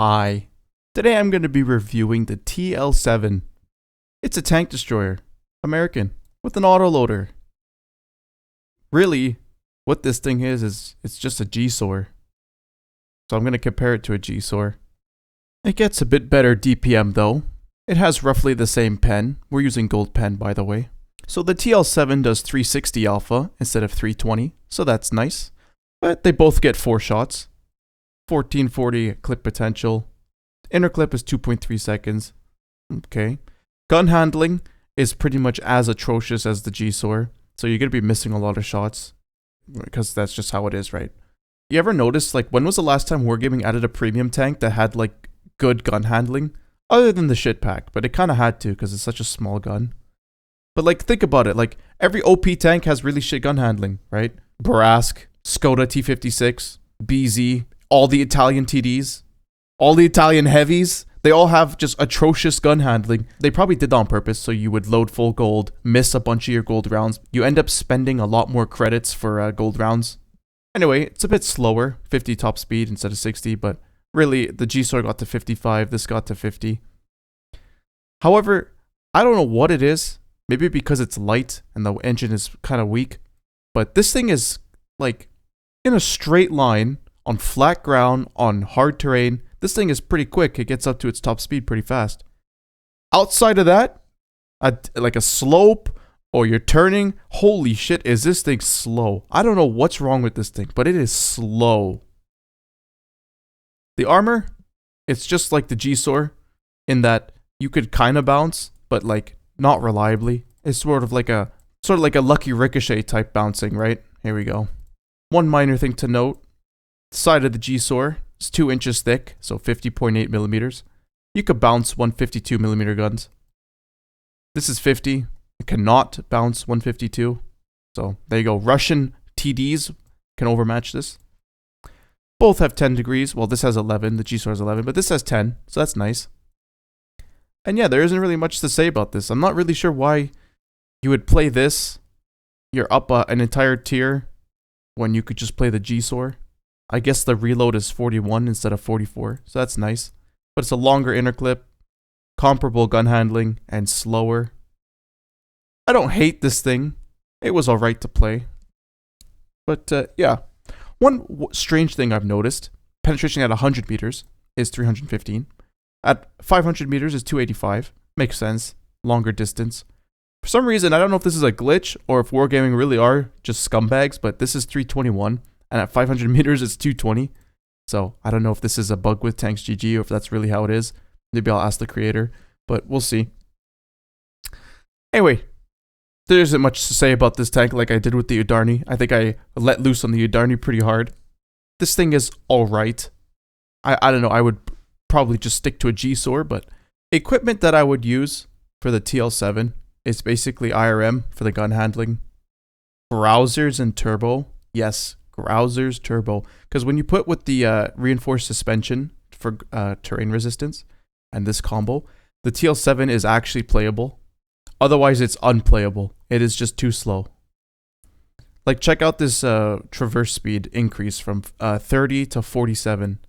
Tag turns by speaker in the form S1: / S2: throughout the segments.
S1: Hi. Today I'm going to be reviewing the TL-7. It's a tank destroyer, American, with an autoloader. Really, what this thing is it's just a GSOR. So I'm going to compare it to a GSOR. It gets a bit better DPM though. It has roughly the same pen. We're using gold pen, by the way. So the TL-7 does 360 alpha instead of 320, so that's nice. But they both get 4 shots. 1440 clip potential. Inner clip is 2.3 seconds. Okay. Gun handling is pretty much as atrocious as the GSOR, so you're going to be missing a lot of shots. Because that's just how it is, right? You ever notice, like, when was the last time Wargaming added a premium tank that had, like, good gun handling? Other than the shit pack, but it kind of had to because it's such a small gun. But, like, think about it. Like, every OP tank has really shit gun handling, right? Barask, Skoda T56, BZ, all the Italian TDs, all the Italian heavies. They all have just atrocious gun handling. They probably did that on purpose, so you would load full gold, miss a bunch of your gold rounds. You end up spending a lot more credits for gold rounds. Anyway, it's a bit slower, 50 top speed instead of 60, but really, the GSOR got to 55, this got to 50. However, I don't know what it is. Maybe because it's light and the engine is kind of weak, but this thing is, like, in a straight line, on flat ground, on hard terrain. This thing is pretty quick. It gets up to its top speed pretty fast. Outside of that, like a slope or you're turning, holy shit, is this thing slow. I don't know what's wrong with this thing, but it is slow. The armor, it's just like the GSOR in that you could kind of bounce, but like not reliably. It's sort of like a lucky ricochet type bouncing, right? Here we go. One minor thing to note. Side of the GSOR is 2 inches thick, so 50.8 millimeters. You could bounce 152 millimeter guns. This is 50. It cannot bounce 152. So there you go. Russian TDs can overmatch this. Both have 10 degrees. Well, this has 11. The GSOR has 11, but this has 10, so that's nice. And yeah, there isn't really much to say about this. I'm not really sure why you would play this. You're up an entire tier when you could just play the GSOR. I guess the reload is 41 instead of 44, so that's nice. But it's a longer inner clip, comparable gun handling, and slower. I don't hate this thing. It was alright to play. But yeah. One strange thing I've noticed, penetration at 100 meters is 315. At 500 meters is 285. Makes sense. Longer distance. For some reason, I don't know if this is a glitch or if Wargaming really are just scumbags, but this is 321. And at 500 meters, it's 220. So I don't know if this is a bug with Tanks GG or if that's really how it is. Maybe I'll ask the creator, but we'll see. Anyway, there isn't much to say about this tank like I did with the Udarni. I think I let loose on the Udarni pretty hard. This thing is alright. I don't know, I would probably just stick to a GSOR, but equipment that I would use for the TL-7 is basically IRM for the gun handling. Browsers and turbo. Yes, Browsers turbo. Because when you put with the reinforced suspension for terrain resistance and this combo, the TL-7 is actually playable. Otherwise, it's unplayable. It is just too slow. Like, check out this traverse speed increase from 30 to 47.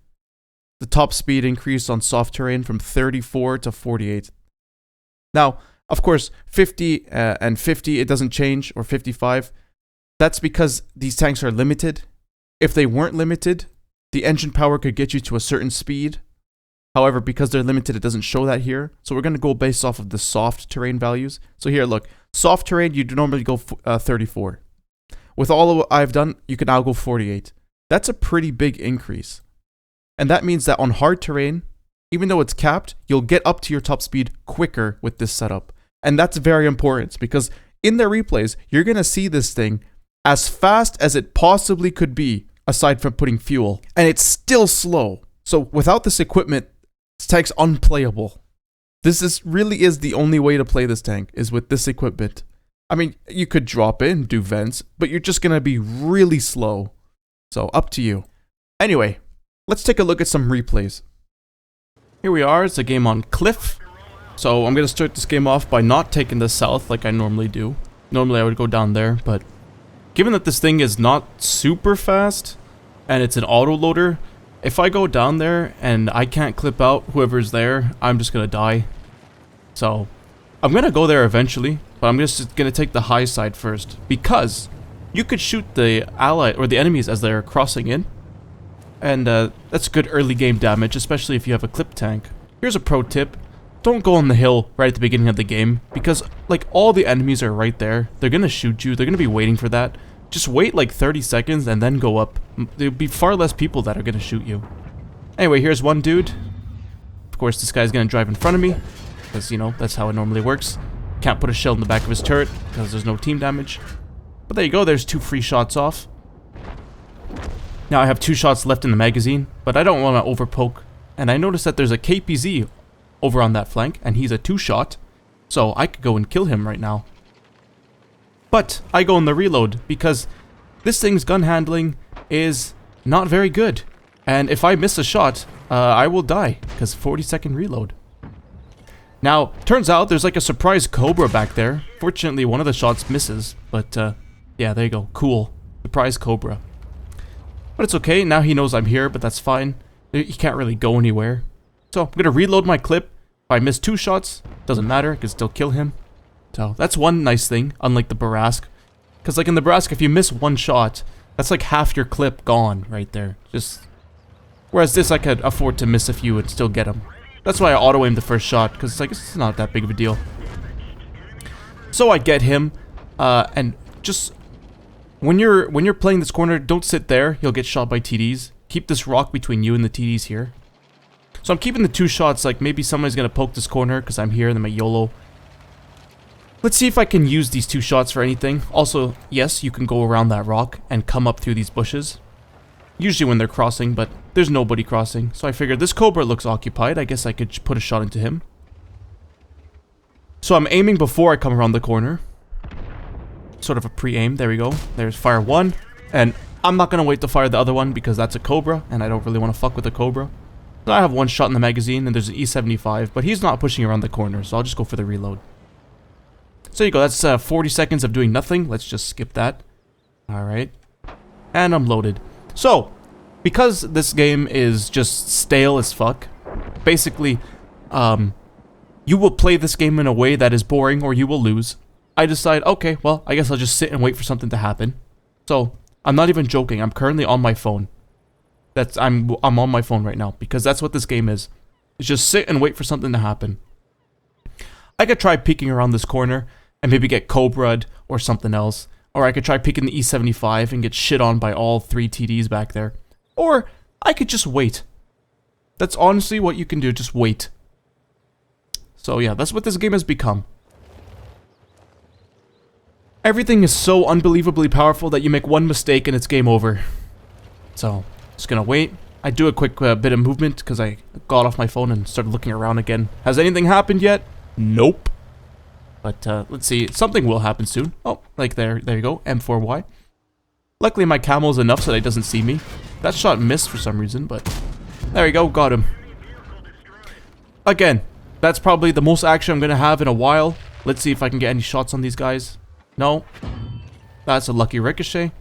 S1: The top speed increase on soft terrain from 34 to 48. Now, of course, 50 and 50, it doesn't change, or 55. That's because these tanks are limited. If they weren't limited, the engine power could get you to a certain speed. However, because they're limited, it doesn't show that here. So we're going to go based off of the soft terrain values. So here, look. Soft terrain, you'd normally go 34. With all of what I've done, you can now go 48. That's a pretty big increase. And that means that on hard terrain, even though it's capped, you'll get up to your top speed quicker with this setup. And that's very important because in their replays, you're going to see this thing as fast as it possibly could be, aside from putting fuel. And it's still slow. So without this equipment, this tank's unplayable. This really is the only way to play this tank, is with this equipment. I mean, you could drop in, do vents, but you're just going to be really slow. So up to you. Anyway, let's take a look at some replays. Here we are, it's a game on Cliff. So I'm going to start this game off by not taking the south like I normally do. Normally I would go down there, but given that this thing is not super fast, and it's an autoloader, if I go down there and I can't clip out whoever's there, I'm just gonna die. So, I'm gonna go there eventually, but I'm just gonna take the high side first, because you could shoot the ally or the enemies as they're crossing in, and that's good early game damage, especially if you have a clip tank. Here's a pro tip: don't go on the hill right at the beginning of the game, because like all the enemies are right there. They're gonna shoot you. They're gonna be waiting for that. Just wait like 30 seconds and then go up. There'll be far less people that are gonna shoot you. Anyway, here's one dude. Of course, this guy's gonna drive in front of me, because, you know, that's how it normally works. Can't put a shell in the back of his turret, because there's no team damage. But there you go, there's 2 free shots off. Now I have 2 shots left in the magazine, but I don't want to overpoke. And I noticed that there's a KPZ over on that flank, and he's a 2-shot. So I could go and kill him right now. But I go in the reload, because this thing's gun handling is not very good. And if I miss a shot, I will die, because 40-second reload. Now, turns out there's like a surprise Cobra back there. Fortunately, one of the shots misses, but yeah, there you go. Cool. Surprise Cobra. But it's okay, now he knows I'm here, but that's fine. He can't really go anywhere. So, I'm gonna reload my clip. If I miss 2 shots, doesn't matter, I can still kill him. So, that's one nice thing, unlike the Barask. Because like in the Barask, if you miss 1 shot, that's like half your clip gone right there. Just... Whereas this, I could afford to miss a few and still get him. That's why I auto-aim the first shot, because it's like, it's not that big of a deal. So I get him, and just... When you're playing this corner, don't sit there, you'll get shot by TDs. Keep this rock between you and the TDs here. So I'm keeping the 2 shots, like maybe somebody's gonna poke this corner, because I'm here, and then my YOLO. Let's see if I can use these 2 shots for anything. Also, yes, you can go around that rock and come up through these bushes. Usually when they're crossing, but there's nobody crossing. So I figured this Cobra looks occupied. I guess I could put a shot into him. So I'm aiming before I come around the corner. Sort of a pre-aim. There we go. There's fire 1. And I'm not going to wait to fire the other one because that's a Cobra. And I don't really want to fuck with a Cobra. So I have 1 shot in the magazine and there's an E75. But he's not pushing around the corner. So I'll just go for the reload. So there you go. That's 40 seconds of doing nothing. Let's just skip that. Alright. And I'm loaded. So, because this game is just stale as fuck, basically, you will play this game in a way that is boring or you will lose. I decide, okay, well, I guess I'll just sit and wait for something to happen. So, I'm not even joking, I'm currently on my phone. I'm on my phone right now, because that's what this game is. It's just sit and wait for something to happen. I could try peeking around this corner, and maybe get Cobra'd or something else. Or I could try picking the E75 and get shit on by all 3 TDs back there. Or I could just wait. That's honestly what you can do, just wait. So yeah, that's what this game has become. Everything is so unbelievably powerful that you make 1 mistake and it's game over. So, just gonna wait. I do a quick bit of movement because I got off my phone and started looking around again. Has anything happened yet? Nope. But let's see, something will happen soon. Oh, like there you go, M4Y. Luckily my camo's enough so that he doesn't see me. That shot missed for some reason, but there we go, got him. Again, that's probably the most action I'm gonna have in a while. Let's see if I can get any shots on these guys. No. That's a lucky ricochet.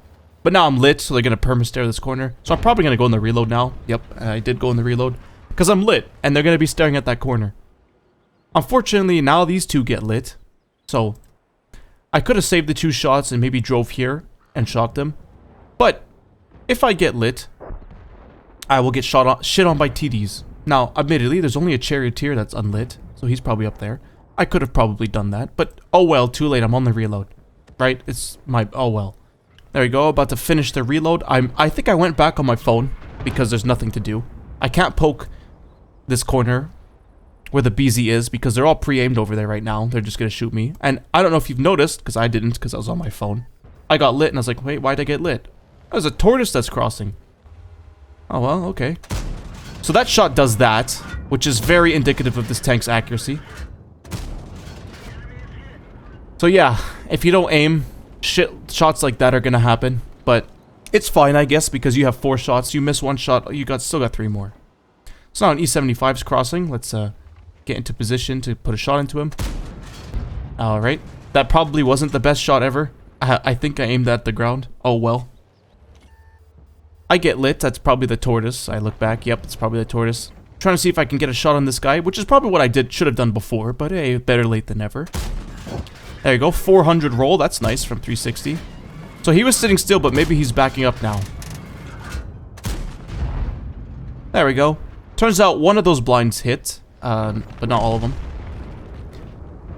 S1: But now I'm lit, so they're gonna perma-stare this corner. So I'm probably gonna go in the reload now. Yep, I did go in the reload. Because I'm lit, and they're gonna be staring at that corner. Unfortunately, now these 2 get lit. So, I could have saved the 2 shots and maybe drove here and shot them. But, if I get lit, I will get shit on by TDs. Now, admittedly, there's only a charioteer that's unlit, so he's probably up there. I could have probably done that, but oh well, too late, I'm on the reload. Right? It's my, oh well. There we go, about to finish the reload. I think I went back on my phone, because there's nothing to do. I can't poke this corner where the BZ is, because they're all pre-aimed over there right now. They're just gonna shoot me. And I don't know if you've noticed, because I didn't, because I was on my phone. I got lit, and I was like, wait, why'd I get lit? There's a tortoise that's crossing. Oh, well, okay. So that shot does that, which is very indicative of this tank's accuracy. So yeah, if you don't aim, shots like that are gonna happen. But it's fine, I guess, because you have 4 shots. You miss 1 shot, still got 3 more. So now an E75's crossing. Let's get into position to put a shot into him. Alright. That probably wasn't the best shot ever. I think I aimed at the ground. Oh well. I get lit. That's probably the tortoise. I look back. Yep, it's probably the tortoise. Trying to see if I can get a shot on this guy, which is probably what I should have done before, but hey, better late than never. There you go, 400 roll. That's nice from 360. So he was sitting still, but maybe he's backing up now. There we go. Turns out one of those blinds hit, but not all of them.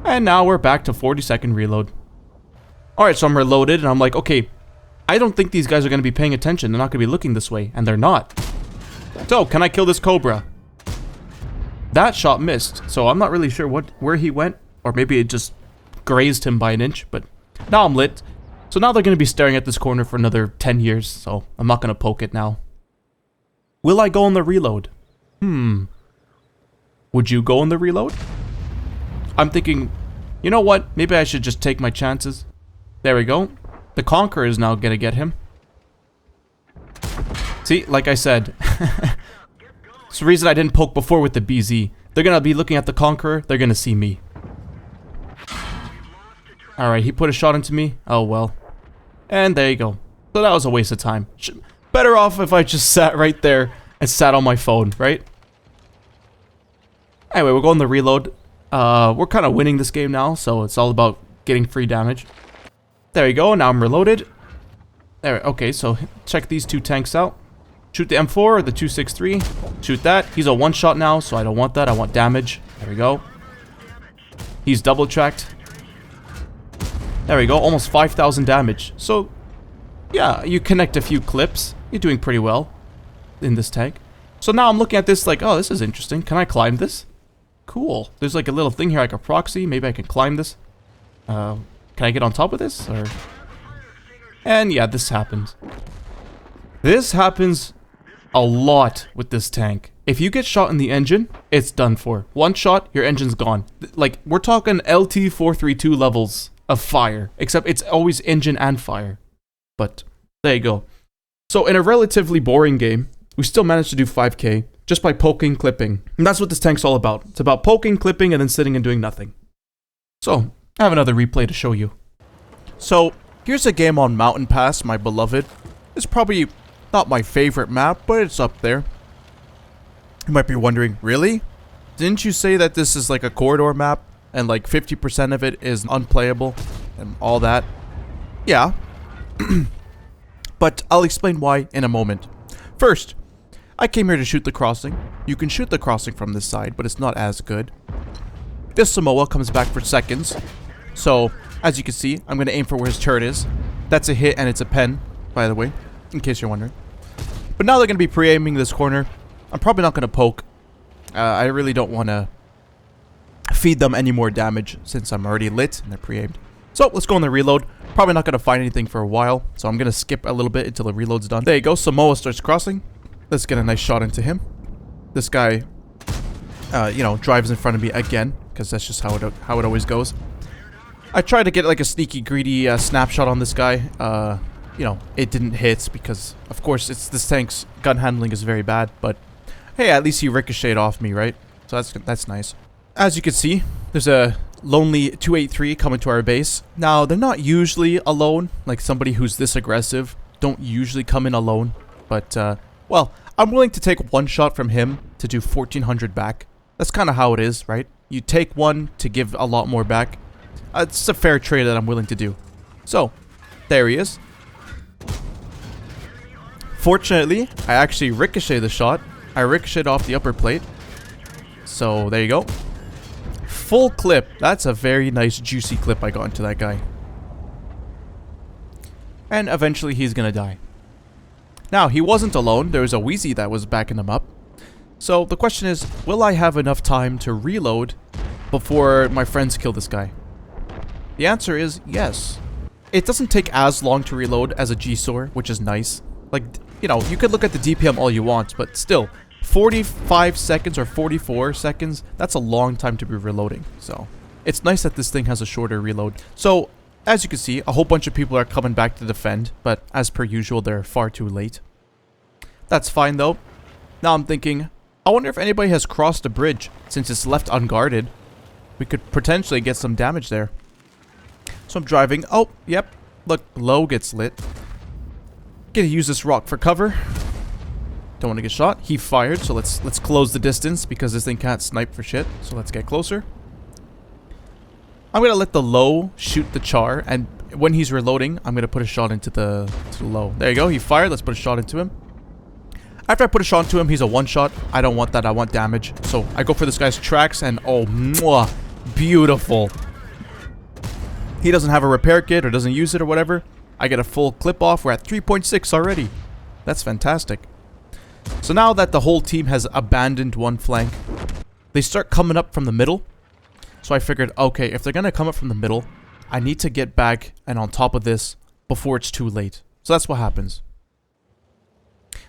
S1: And now we're back to 40-second reload. Alright, so I'm reloaded, and I'm like, okay, I don't think these guys are going to be paying attention. They're not going to be looking this way, and they're not. So, can I kill this Cobra? That shot missed, so I'm not really sure where he went, or maybe it just grazed him by an inch, but now I'm lit. So now they're going to be staring at this corner for another 10 years, so I'm not going to poke it now. Will I go on the reload? Would you go on the reload? I'm thinking, you know what? Maybe I should just take my chances. There we go. The Conqueror is now going to get him. See, like I said, it's the reason I didn't poke before with the BZ. They're going to be looking at the Conqueror. They're going to see me. Alright, he put a shot into me. Oh, well. And there you go. So that was a waste of time. Better off if I just sat right there and sat on my phone, right? Anyway, we're going to reload. We're kind of winning this game now, so it's all about getting free damage. There you go. Now I'm reloaded. There. Okay, so check these two tanks out. Shoot the M4 or the 263. Shoot that. He's a one-shot now, so I don't want that. I want damage. There we go. He's double-tracked. There we go. Almost 5,000 damage. So, yeah, you connect a few clips. You're doing pretty well in this tank. So now I'm looking at this like, oh, this is interesting. Can I climb this? Cool. There's like a little thing here I can proxy. Maybe I can climb this. Can I get on top of this? Or... And yeah, this happens. This happens a lot with this tank. If you get shot in the engine, it's done for. One shot, your engine's gone. Like, we're talking LT-432 levels of fire. Except it's always engine and fire. But, there you go. So, in a relatively boring game, we still managed to do 5k just by poking, clipping. And that's what this tank's all about. It's about poking, clipping, and then sitting and doing nothing. So, I have another replay to show you. So, here's a game on Mountain Pass, my beloved. It's probably not my favorite map, but it's up there. You might be wondering, really? Didn't you say that this is like a corridor map? And like 50% of it is unplayable? And all that? Yeah. But I'll explain why in a moment. First, I came here to shoot the crossing. You can shoot the crossing from this side, but it's not as good. This Samoa comes back for seconds. So, as you can see, I'm going to aim for where his turret is. That's a hit and it's a pen, by the way, in case you're wondering. But now they're going to be pre-aiming this corner. I'm probably not going to poke. I really don't want to feed them any more damage since I'm already lit and they're pre-aimed. So, let's go on the reload. Probably not going to find anything for a while, so I'm going to skip a little bit until the reload's done. There you go, Samoa starts crossing. Let's get a nice shot into him. This guy, you know, drives in front of me again, because that's just how it always goes. I tried to get like a sneaky, greedy snapshot on this guy. You know, it didn't hit because, of course, this tank's gun handling is very bad. But hey, at least he ricocheted off me, right? So that's nice. As you can see, there's a lonely 283 coming to our base. Now, they're not usually alone. Like somebody who's this aggressive don't usually come in alone. But well, I'm willing to take one shot from him to do 1,400 back. That's kind of how it is, right? You take one to give a lot more back. It's a fair trade that I'm willing to do. So, there he is. Fortunately, I actually ricocheted the shot. I ricocheted off the upper plate. So, there you go. Full clip. That's a very nice, juicy clip I got into that guy. And eventually, he's gonna die. Now, he wasn't alone. There was a Wheezy that was backing him up. So, the question is, will I have enough time to reload before my friends kill this guy? The answer is yes. It doesn't take as long to reload as a GSOR, which is nice. Like, you know, you could look at the DPM all you want, but still, 45 seconds or 44 seconds, that's a long time to be reloading. So, it's nice that this thing has a shorter reload. So, as you can see, a whole bunch of people are coming back to defend, but as per usual, they're far too late. That's fine though. Now I'm thinking, I wonder if anybody has crossed the bridge, since it's left unguarded. We could potentially get some damage there. So I'm driving. Oh, yep. Look, low gets lit. Gonna use this rock for cover. Don't want to get shot. He fired, so let's close the distance because this thing can't snipe for shit. So let's get closer. I'm gonna let the low shoot the char, and when he's reloading, I'm gonna put a shot into the low. There you go. He fired. Let's put a shot into him. After I put a shot into him, he's a one-shot. I don't want that. I want damage. So I go for this guy's tracks, and oh, mwah, beautiful. He doesn't have a repair kit or doesn't use it or whatever. I get a full clip off. We're at 3.6 already. That's fantastic. So now that the whole team has abandoned one flank, they start coming up from the middle. So I figured, okay, if they're going to come up from the middle, I need to get back and on top of this before it's too late. So that's what happens.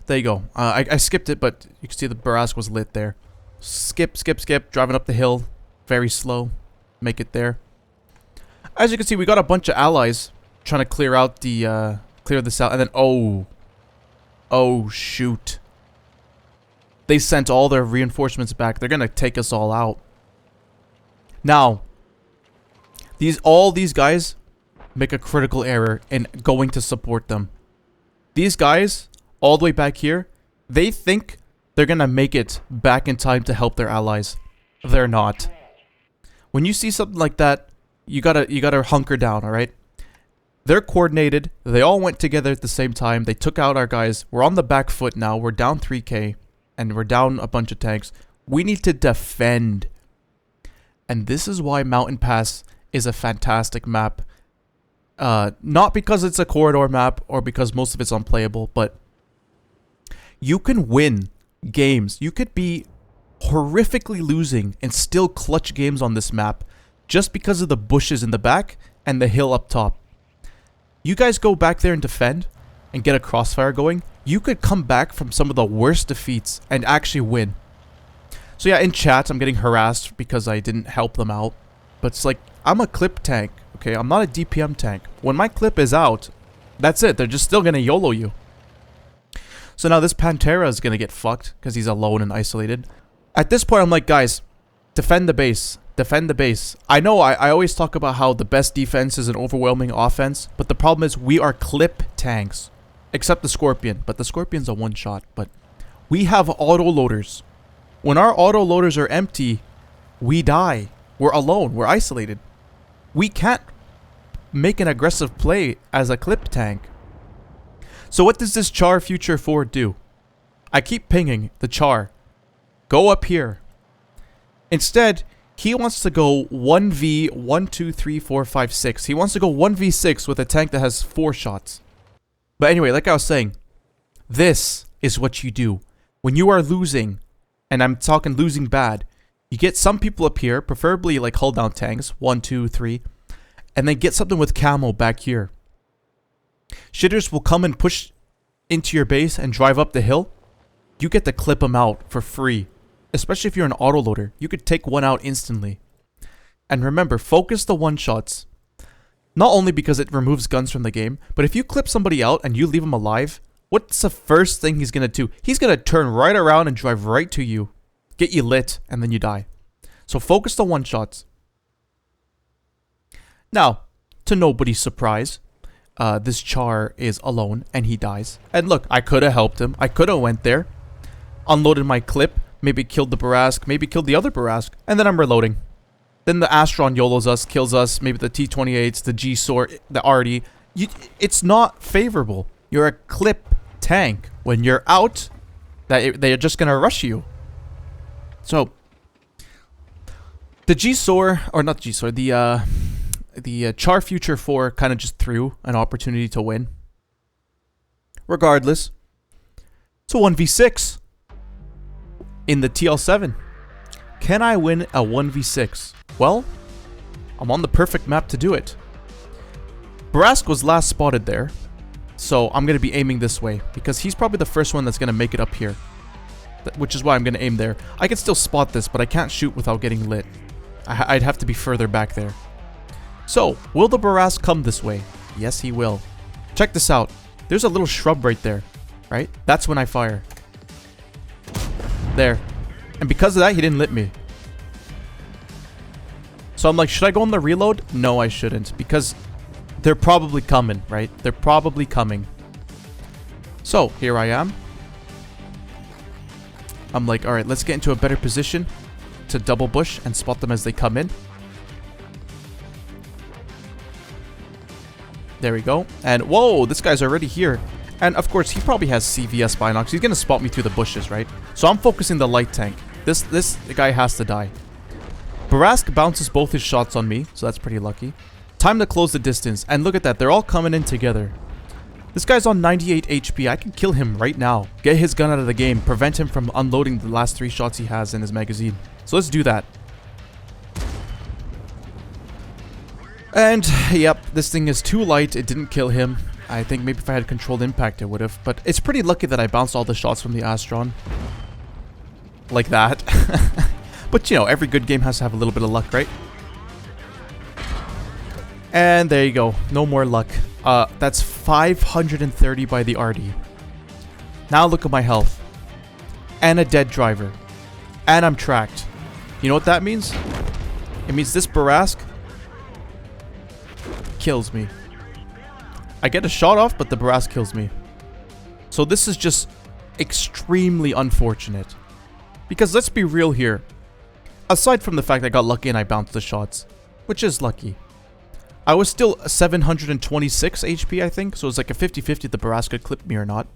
S1: There you go. I skipped it, but you can see the Barask was lit there. Skip, skip, skip. Driving up the hill. Very slow. Make it there. As you can see, we got a bunch of allies trying to clear out the, clear this out. And then, oh, shoot. They sent all their reinforcements back. They're going to take us all out. Now, all these guys make a critical error in going to support them. These guys, all the way back here, they think they're going to make it back in time to help their allies. They're not. When you see something like that, you gotta hunker down, alright? They're coordinated. They all went together at the same time. They took out our guys. We're on the back foot now. We're down 3k. And we're down a bunch of tanks. We need to defend. And this is why Mountain Pass is a fantastic map. Not because it's a corridor map or because most of it's unplayable, but you can win games. You could be horrifically losing and still clutch games on this map just because of the bushes in the back and the hill up top. You guys go back there and defend and get a crossfire going. You could come back from some of the worst defeats and actually win. So yeah, in chat, I'm getting harassed because I didn't help them out. But it's like, I'm a clip tank, okay? I'm not a DPM tank. When my clip is out, that's it. They're just still going to YOLO you. So now this Pantera is going to get fucked because he's alone and isolated. At this point, I'm like, guys, defend the base. Defend the base. I know I always talk about how the best defense is an overwhelming offense. But the problem is we are clip tanks. Except the Scorpion. But the Scorpion's a one-shot. But we have auto-loaders. When our auto-loaders are empty, we die. We're alone. We're isolated. We can't make an aggressive play as a clip tank. So what does this Char Future 4 do? I keep pinging the Char. Go up here. Instead, he wants to go 1v 1, 2, 3, 4, 5, 6. He wants to go 1v6 with a tank that has 4 shots. But anyway, like I was saying, this is what you do. When you are losing, and I'm talking losing bad, you get some people up here, preferably like hull down tanks, 1, 2, 3, and then get something with camo back here. Shitters will come and push into your base and drive up the hill. You get to clip them out for free. Especially if you're an autoloader. You could take one out instantly. And remember, focus the one-shots. Not only because it removes guns from the game, but if you clip somebody out and you leave him alive, what's the first thing he's going to do? He's going to turn right around and drive right to you. Get you lit, and then you die. So focus the one-shots. Now, to nobody's surprise, this Char is alone, and he dies. And look, I could have helped him. I could have went there, unloaded my clip, maybe killed the Barask, maybe killed the other Barask, and then I'm reloading. Then the Astron YOLOs us, kills us, maybe the T-28s, the GSOR, the RD. It's not favorable. You're a clip tank. When you're out, they're just going to rush you. So, the GSOR, or not GSOR, the Char Future 4 kind of just threw an opportunity to win. Regardless, it's a 1v6 in the TL-7. Can I win a 1v6? Well, I'm on the perfect map to do it. Barask was last spotted there, so I'm going to be aiming this way, because he's probably the first one that's going to make it up here. Which is why I'm going to aim there. I can still spot this, but I can't shoot without getting lit. I'd have to be further back there. So, will the Barask come this way? Yes, he will. Check this out. There's a little shrub right there, right? That's when I fire. There. And because of that, he didn't lit me. So I'm like, should I go on the reload? No, I shouldn't. Because they're probably coming, right? They're probably coming. So, here I am. I'm like, alright, let's get into a better position to double bush and spot them as they come in. There we go. And whoa, this guy's already here. And of course, he probably has CVS binocs. He's gonna spot me through the bushes, right? So I'm focusing the light tank. This guy has to die. Barask bounces both his shots on me, so that's pretty lucky. Time to close the distance. And look at that, they're all coming in together. This guy's on 98 HP. I can kill him right now. Get his gun out of the game. Prevent him from unloading the last 3 shots he has in his magazine. So let's do that. And, yep, this thing is too light. It didn't kill him. I think maybe if I had controlled impact, it would have. But it's pretty lucky that I bounced all the shots from the Astron. Like that. But, you know, every good game has to have a little bit of luck, right? And there you go. No more luck. That's 530 by the RD. Now look at my health. And a dead driver. And I'm tracked. You know what that means? It means this Barask kills me. I get a shot off, but the Barask kills me. So this is just extremely unfortunate. Because let's be real here. Aside from the fact I got lucky and I bounced the shots, which is lucky, I was still 726 HP, I think. So it's like a 50-50 the Barask could clip me or not.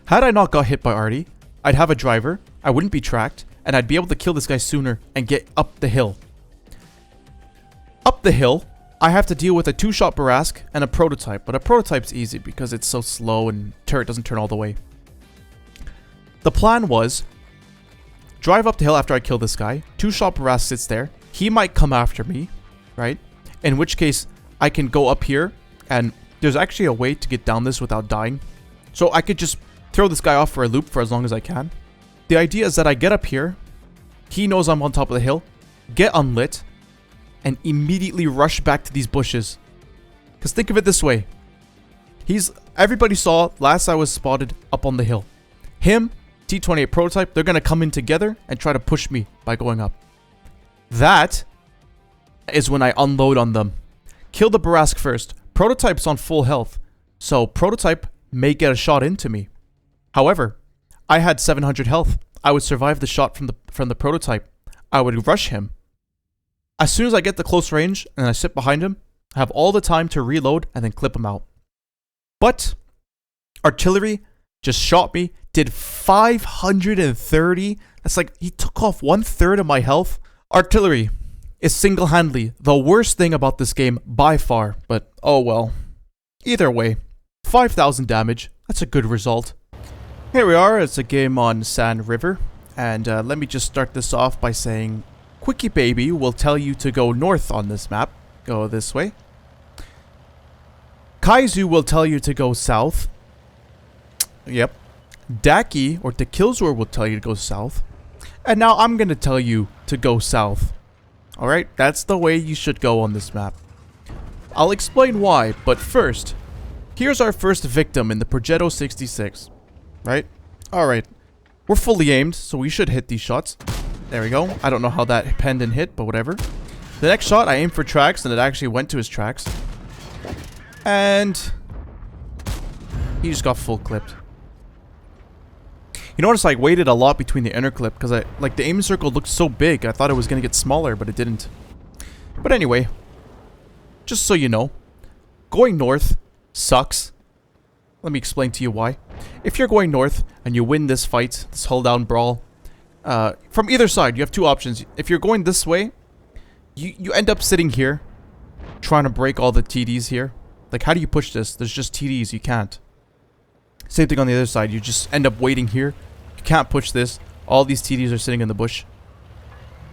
S1: Had I not got hit by Artie, I'd have a driver, I wouldn't be tracked, and I'd be able to kill this guy sooner and get up the hill. Up the hill, I have to deal with a 2-shot Barask and a prototype. But a prototype's easy because it's so slow and turret doesn't turn all the way. The plan was drive up the hill after I kill this guy. 2-shot Barask sits there. He might come after me, right? In which case, I can go up here, and there's actually a way to get down this without dying. So I could just throw this guy off for a loop for as long as I can. The idea is that I get up here, he knows I'm on top of the hill, get unlit, and immediately rush back to these bushes. Because think of it this way. Everybody saw last I was spotted up on the hill. Him, T-28 prototype, they're going to come in together and try to push me by going up. That is when I unload on them. Kill the Barask first. Prototype's on full health, so Prototype may get a shot into me. However, I had 700 health. I would survive the shot from the Prototype. I would rush him. As soon as I get the close range and I sit behind him, I have all the time to reload and then clip him out. But artillery just shot me, did 530. That's like, he took off 1/3 of my health. Artillery is single-handedly the worst thing about this game by far, but oh well. Either way, 5,000 damage, that's a good result. Here we are, it's a game on Sand River, and let me just start this off by saying, Quickie Baby will tell you to go north on this map. Go this way. Kaizu will tell you to go south. Yep. Daki, or Tekilzor, will tell you to go south. And now I'm going to tell you to go south. Alright, that's the way you should go on this map. I'll explain why, but first, here's our first victim in the Progetto 66. Right? Alright. We're fully aimed, so we should hit these shots. There we go. I don't know how that pendant hit, but whatever. The next shot, I aimed for tracks, and it actually went to his tracks. And he just got full clipped. You notice I waited a lot between the inner clip because the aim circle looked so big. I thought it was going to get smaller, but it didn't. But anyway, just so you know, going north sucks. Let me explain to you why. If you're going north and you win this fight, this hull down brawl, from either side, you have 2 options. If you're going this way, you end up sitting here, trying to break all the TDs here. Like, how do you push this? There's just TDs, you can't. Same thing on the other side. You just end up waiting here. You can't push this. All these TDs are sitting in the bush.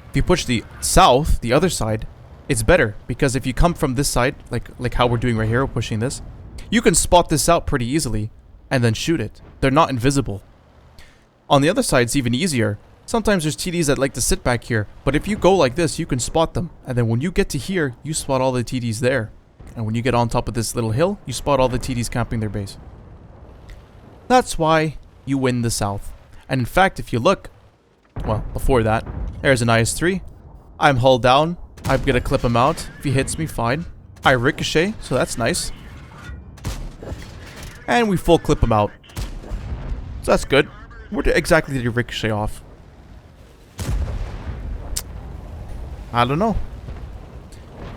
S1: If you push the south, the other side, it's better. Because if you come from this side, like how we're doing right here, we're pushing this, you can spot this out pretty easily and then shoot it. They're not invisible. On the other side, it's even easier. Sometimes there's TDs that like to sit back here. But if you go like this, you can spot them. And then when you get to here, you spot all the TDs there. And when you get on top of this little hill, you spot all the TDs camping their base. That's why you win the south. And in fact, if you look, well, before that, there's an IS-3. I'm hull down. I'm gonna clip him out. If he hits me, fine. I ricochet, so that's nice. And we full clip him out. So that's good. Where exactly did he ricochet off? I don't know.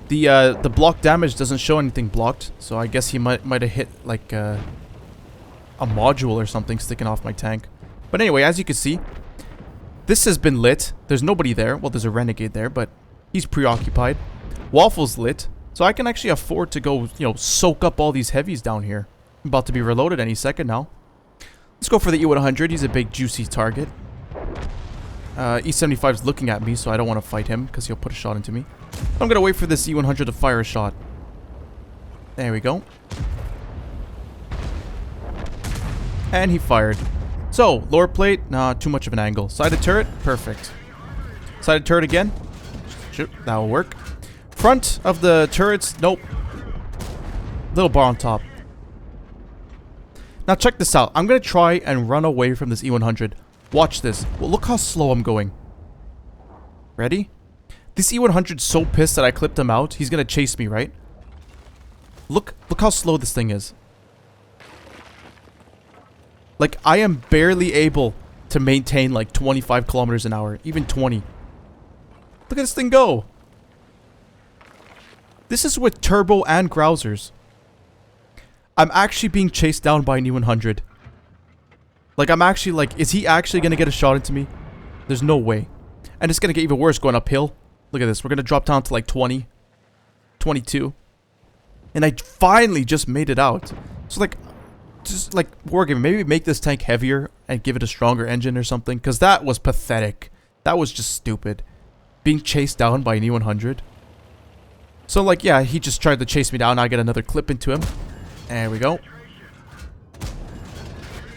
S1: The block damage doesn't show anything blocked, so I guess he might have hit like a module or something sticking off my tank. But anyway, as you can see, this has been lit. There's nobody there. Well, there's a renegade there, but he's preoccupied. Waffle's lit, so I can actually afford to go, you know, soak up all these heavies down here. I'm about to be reloaded any second now. Let's go for the E100. He's a big juicy target. E75 is looking at me, so I don't want to fight him because he'll put a shot into me. I'm gonna wait for this E100 to fire a shot. There we go. And he fired. So, lower plate, nah, too much of an angle. Sided turret, perfect. Sided turret again. Shoot, that will work. Front of the turrets, nope. Little bar on top. Now check this out. I'm gonna try and run away from this E100. Watch this. Well, look how slow I'm going. Ready? This E100's so pissed that I clipped him out. He's gonna chase me, right? Look how slow this thing is. Like, I am barely able to maintain like 25 kilometers an hour. Even 20. Look at this thing go. This is with turbo and grousers. I'm actually being chased down by an E100. Like, I'm actually like, is he actually gonna get a shot into me? There's no way. And it's gonna get even worse going uphill. Look at this. We're gonna drop down to like 20. 22. And I finally just made it out. So like, just like, Wargaming, maybe make this tank heavier and give it a stronger engine or something. Because that was pathetic. That was just stupid. Being chased down by an E100. So like, yeah, he just tried to chase me down. I get another clip into him. There we go.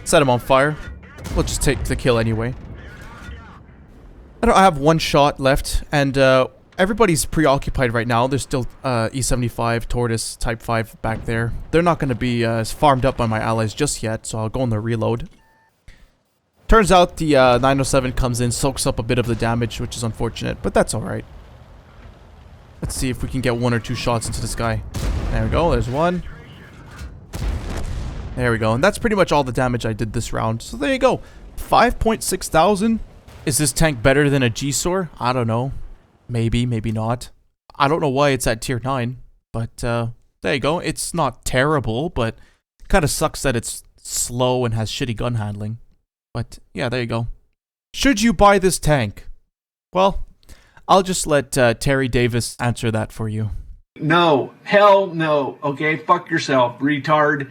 S1: Set him on fire. We'll just take the kill anyway. I have one shot left, and everybody's preoccupied right now. There's still E75, Tortoise, Type 5 back there. They're not going to be farmed up by my allies just yet, so I'll go on the reload. Turns out the 907 comes in, soaks up a bit of the damage, which is unfortunate, but that's alright. Let's see if we can get one or two shots into this guy. There we go, there's one. There we go, and that's pretty much all the damage I did this round. So there you go, 5.6 thousand. Is this tank better than a GSOR? I don't know. Maybe, maybe not. I don't know why it's at tier 9, but there you go. It's not terrible, but kind of sucks that it's slow and has shitty gun handling. But yeah, there you go. Should you buy this tank? Well, I'll just let Terry Davis answer that for you.
S2: No. Hell no. Okay? Fuck yourself, retard.